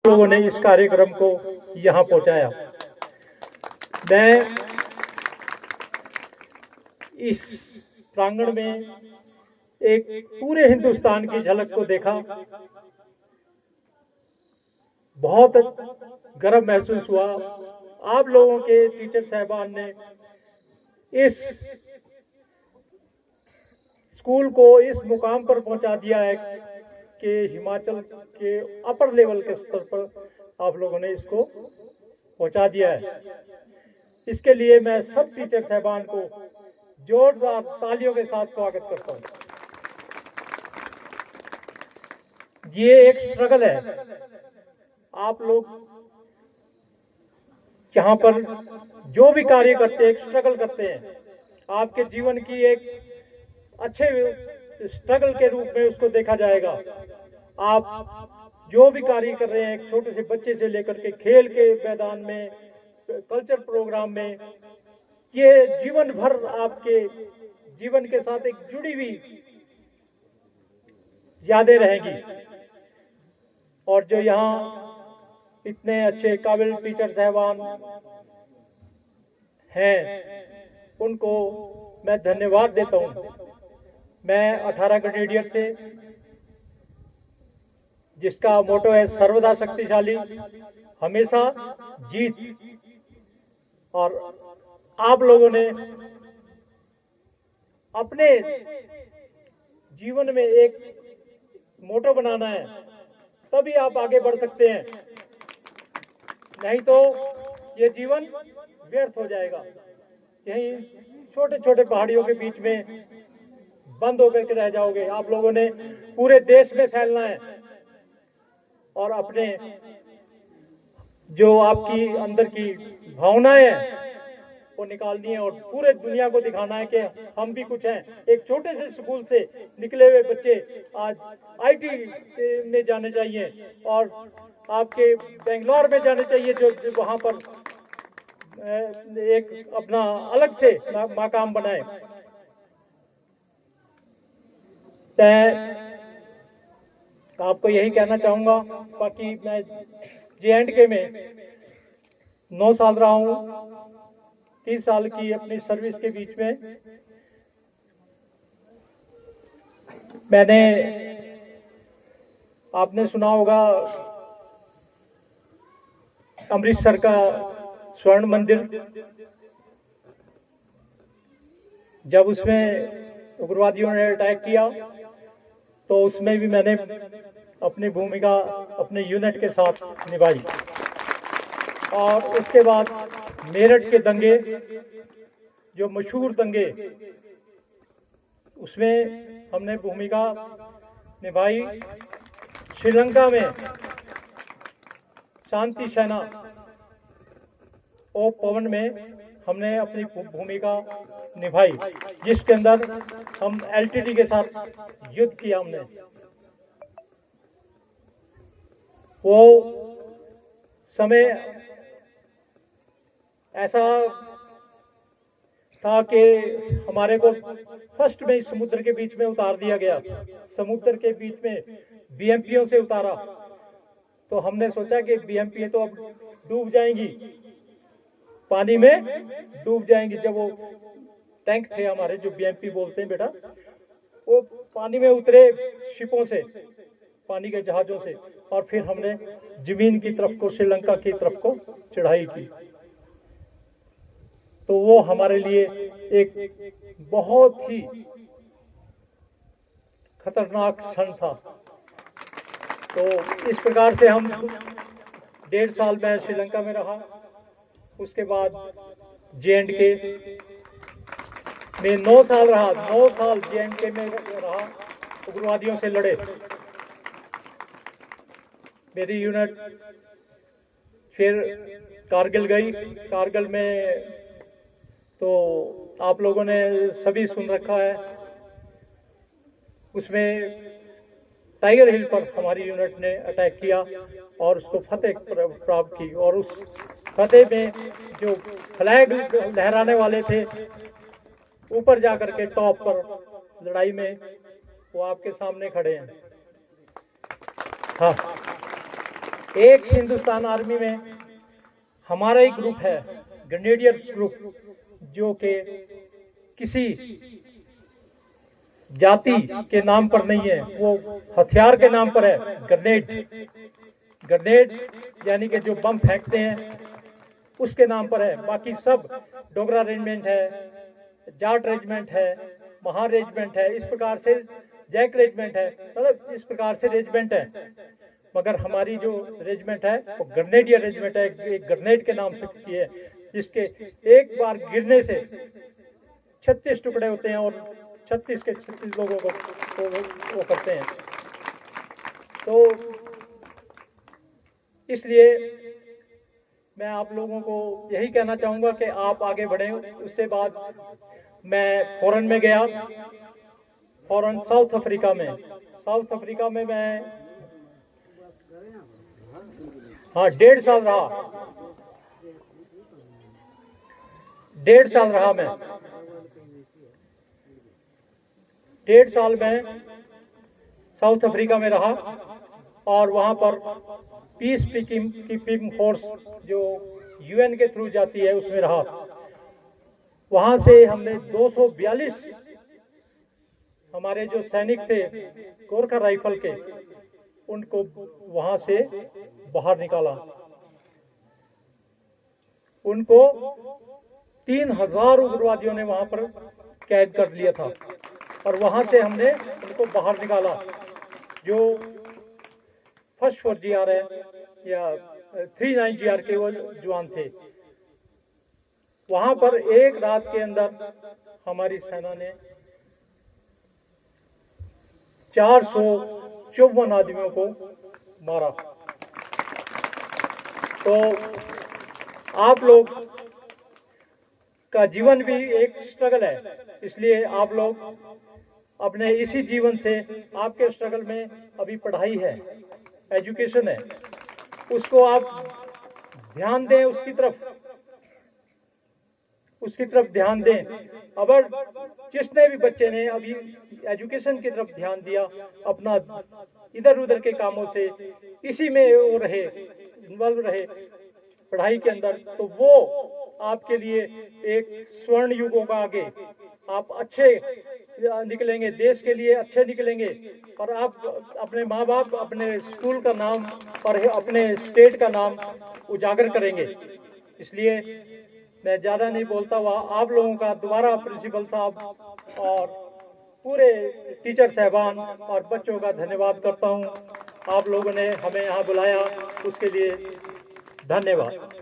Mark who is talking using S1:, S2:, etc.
S1: लोगों ने इस कार्यक्रम को यहाँ पहुंचाया। मैं इस प्रांगण में एक पूरे हिंदुस्तान की झलक को देखा, बहुत गर्व महसूस हुआ। आप लोगों के टीचर साहबान ने इस स्कूल को इस मुकाम पर पहुंचा दिया है कि हिमाचल के अपर लेवल के स्तर पर आप लोगों ने इसको पहुंचा दिया है। इसके लिए मैं सब टीचर साहबान को जोरदार तालियों के साथ स्वागत करता हूं। ये एक स्ट्रगल है। आप लोग यहाँ पर जो भी कार्य करते हैं, एक स्ट्रगल करते हैं। आपके जीवन की एक अच्छे स्ट्रगल के रूप में उसको देखा जाएगा। आप जो भी कार्य कर रहे हैं, एक छोटे से बच्चे से लेकर के खेल के मैदान में, कल्चर प्रोग्राम में, ये जीवन भर आपके जीवन के साथ एक जुड़ी हुई यादें रहेंगी। और जो यहाँ इतने अच्छे काबिल टीचर साहबान हैं, उनको मैं धन्यवाद देता हूँ। मैं 18 ग्रेडियर से, जिसका मोटो है सर्वदा शक्तिशाली, हमेशा जीत, और आप लोगों ने अपने जीवन में एक मोटो बनाना है, तभी आप आगे बढ़ सकते हैं, नहीं तो ये जीवन व्यर्थ हो जाएगा। यहीं छोटे छोटे पहाड़ियों के बीच में बंद होकर के रह जाओगे। आप लोगों ने पूरे देश में फैलना है और अपने जो आपकी अंदर की भावनाएं हैं वो निकालनी है और पूरे दुनिया को दिखाना है कि हम भी कुछ हैं। एक छोटे से स्कूल से निकले हुए बच्चे आज आईटी में जाने चाहिए और आपके बेंगलोर में जाने चाहिए, जो वहां पर एक अपना अलग से मकाम बनाए। आपको यही कहना चाहूंगा। बाकी मैं J&K में 9 साल रहा हूं, 30 साल की अपनी सर्विस के बीच में मैंने, आपने सुना होगा अमृतसर का स्वर्ण मंदिर, जब उसमें उग्रवादियों ने अटैक किया तो उसमें भी मैंने अपनी भूमिका अपने यूनिट के साथ निभाई। और उसके बाद मेरठ के दंगे, जो मशहूर दंगे, उसमें हमने भूमिका निभाई। श्रीलंका में शांति सेना ओ पवन में हमने अपनी भूमिका निभाई, जिसके अंदर हम LTT के साथ युद्ध किया। हमने वो समय ऐसा था कि हमारे को फर्स्ट में समुद्र के बीच में उतार दिया गया। समुद्र के बीच में BMPओं से उतारा तो हमने सोचा कि BMP तो अब डूब जाएंगी, पानी में डूब जाएंगी। जब वो टैंक थे हमारे, जो BMP बोलते हैं बेटा, वो पानी में उतरे शिपों से, पानी के जहाजों से, और फिर हमने जमीन की तरफ को, श्रीलंका की तरफ को चढ़ाई की। तो वो हमारे लिए एक बहुत ही खतरनाक क्षण था। तो इस प्रकार से हम 1.5 साल मैं श्रीलंका में रहा। उसके बाद J&K में 9 साल रहा। 9 साल J&K में रहा, उग्रवादियों से लड़े। मेरी यूनिट फिर कारगिल गई। कारगिल में तो आप लोगों ने सभी सुन रखा है, उसमें टाइगर हिल पर हमारी यूनिट ने अटैक किया और उसको फतेह प्राप्त की। और उस फतेह में जो फ्लैग लहराने वाले थे ऊपर जाकर के टॉप पर लड़ाई में, वो आपके सामने खड़े हैं। हाँ, एक हिंदुस्तान आर्मी में हमारा ही ग्रुप है, ग्रेनेडियर्स ग्रुप, जो कि किसी जाति के नाम पर नहीं है, वो हथियार के नाम पर है। ग्रेनेड यानी कि जो बम फेंकते हैं उसके नाम पर है। बाकी सब डोगरा रेजिमेंट है, जाट रेजिमेंट है, महार रेजिमेंट है, इस प्रकार से जैक रेजिमेंट है, मतलब इस प्रकार से रेजिमेंट है। मगर हमारी जो रेजिमेंट है वो ग्रेनेडियर रेजिमेंट है, एक ग्रेनेड के नाम से की है, जिसके एक बार गिरने से 36 टुकड़े होते हैं और 36 के 36 लोगों को वो करते हैं। तो इसलिए मैं आप लोगों को यही कहना चाहूँगा कि आप आगे बढ़ें। उसके बाद मैं फॉरेन में गया, फॉरेन साउथ अफ्रीका में। साउथ अफ्रीका में मैं 1.5 साल रहा। 1.5 साल रहा मैं। 1.5 साल में साउथ अफ्रीका में रहा और वहाँ पर पीस कीपिंग फोर्स जो यूएन के थ्रू जाती है उसमें रहा। वहाँ से हमने 242 हमारे जो सैनिक थे गोरखा राइफल के, उनको वहाँ से बाहर निकाला। उनको 3000 उग्रवादियों ने वहाँ पर कैद कर लिया था और वहाँ से हमने उनको बाहर निकाला। जो फर्स्ट 4 GR है या 39 GR के वो जवान थे। वहाँ पर एक रात के अंदर हमारी सेना ने 454 आदमियों को मारा। तो आप लोग का जीवन भी एक स्ट्रगल है, इसलिए आप लोग अपने इसी जीवन से, आपके स्ट्रगल में अभी पढ़ाई है, एजुकेशन है, उसको आप ध्यान दें, उसकी तरफ ध्यान दें। अगर जिसने भी बच्चे ने अभी एजुकेशन की तरफ ध्यान दिया, अपना इधर उधर के कामों से इसी में वो रहे, इन्वॉल्व रहे पढ़ाई के अंदर, तो वो आपके लिए एक स्वर्ण युग होगा। आगे आप अच्छे निकलेंगे, देश के लिए अच्छे निकलेंगे और आप अपने माँ बाप, अपने स्कूल का नाम और अपने स्टेट का नाम उजागर करेंगे। इसलिए मैं ज़्यादा नहीं बोलता हुआ आप लोगों का दोबारा प्रिंसिपल साहब और पूरे टीचर साहबान और बच्चों का धन्यवाद करता हूँ। आप लोगों ने हमें यहाँ बुलाया, उसके लिए धन्यवाद।